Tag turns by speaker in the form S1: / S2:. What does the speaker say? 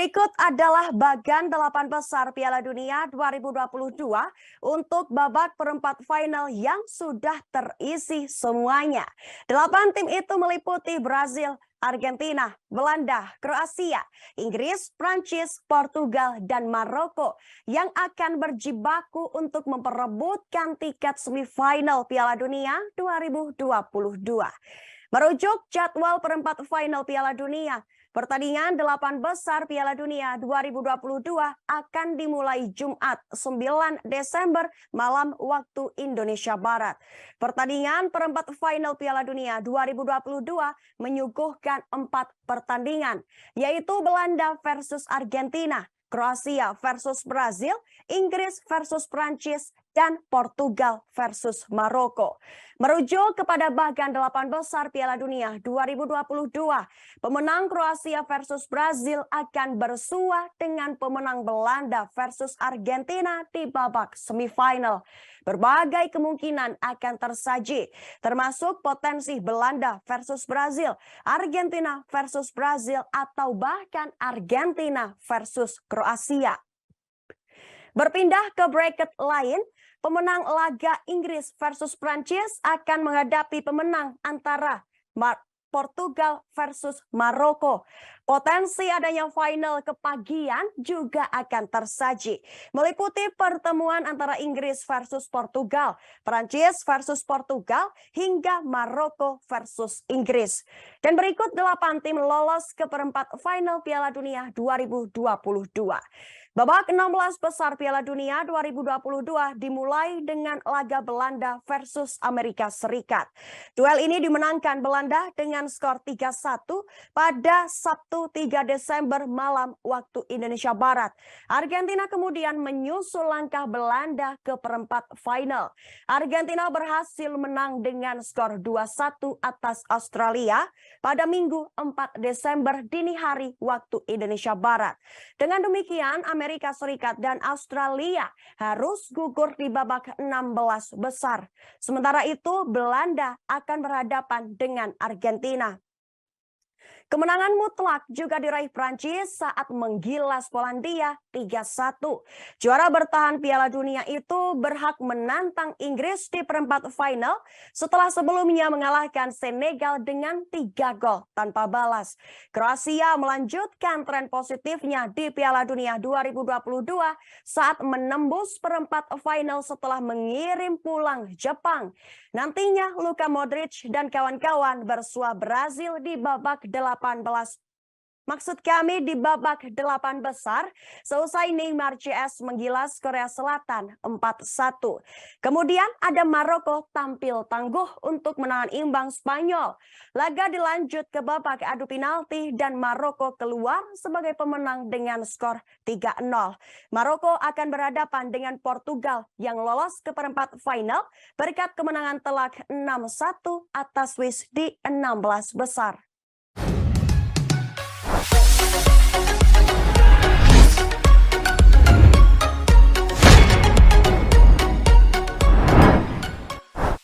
S1: Berikut adalah bagan 8 besar Piala Dunia 2022 untuk babak perempat final yang sudah terisi semuanya. 8 tim itu meliputi Brazil, Argentina, Belanda, Kroasia, Inggris, Prancis, Portugal, dan Maroko yang akan berjibaku untuk memperebutkan tiket semifinal Piala Dunia 2022. Merujuk jadwal perempat final Piala Dunia, pertandingan 8 besar Piala Dunia 2022 akan dimulai Jumat 9 Desember malam waktu Indonesia Barat. Pertandingan perempat final Piala Dunia 2022 menyuguhkan 4 pertandingan, yaitu Belanda versus Argentina, Kroasia versus Brazil, Inggris versus Prancis, dan Portugal versus Maroko. Merujuk kepada bagan 8 besar Piala Dunia 2022, pemenang Kroasia versus Brazil akan bersua dengan pemenang Belanda versus Argentina di babak semifinal. Berbagai kemungkinan akan tersaji, termasuk potensi Belanda versus Brazil, Argentina versus Brazil, atau bahkan Argentina versus Kroasia. Berpindah ke bracket lain, pemenang laga Inggris versus Prancis akan menghadapi pemenang antara Portugal versus Maroko. Potensi adanya final kepagian juga akan tersaji, meliputi pertemuan antara Inggris versus Portugal, Prancis versus Portugal, hingga Maroko versus Inggris. Dan berikut 8 tim lolos ke perempat final Piala Dunia 2022. Babak 16 besar Piala Dunia 2022 dimulai dengan laga Belanda versus Amerika Serikat. Duel ini dimenangkan Belanda dengan skor 3-1 pada Sabtu 3 Desember malam waktu Indonesia Barat. Argentina kemudian menyusul langkah Belanda ke perempat final. Argentina berhasil menang dengan skor 2-1 atas Australia pada Minggu 4 Desember dini hari waktu Indonesia Barat. Dengan demikian, Amerika Serikat dan Australia harus gugur di babak 16 besar. Sementara itu, Belanda akan berhadapan dengan Argentina. Kemenangan mutlak juga diraih Prancis saat menggilas Polandia 3-1. Juara bertahan Piala Dunia itu berhak menantang Inggris di perempat final setelah sebelumnya mengalahkan Senegal dengan 3 gol tanpa balas. Kroasia melanjutkan tren positifnya di Piala Dunia 2022 saat menembus perempat final setelah mengirim pulang Jepang. Nantinya Luka Modric dan kawan-kawan bersua Brazil di babak 18. Maksud kami di babak 8 besar, selesai Neymar CS menggilas Korea Selatan 4-1. Kemudian ada Maroko tampil tangguh untuk menahan imbang Spanyol. Laga dilanjut ke babak adu penalti dan Maroko keluar sebagai pemenang dengan skor 3-0. Maroko akan berhadapan dengan Portugal yang lolos ke perempat final berkat kemenangan telak 6-1 atas Swiss di 16 besar.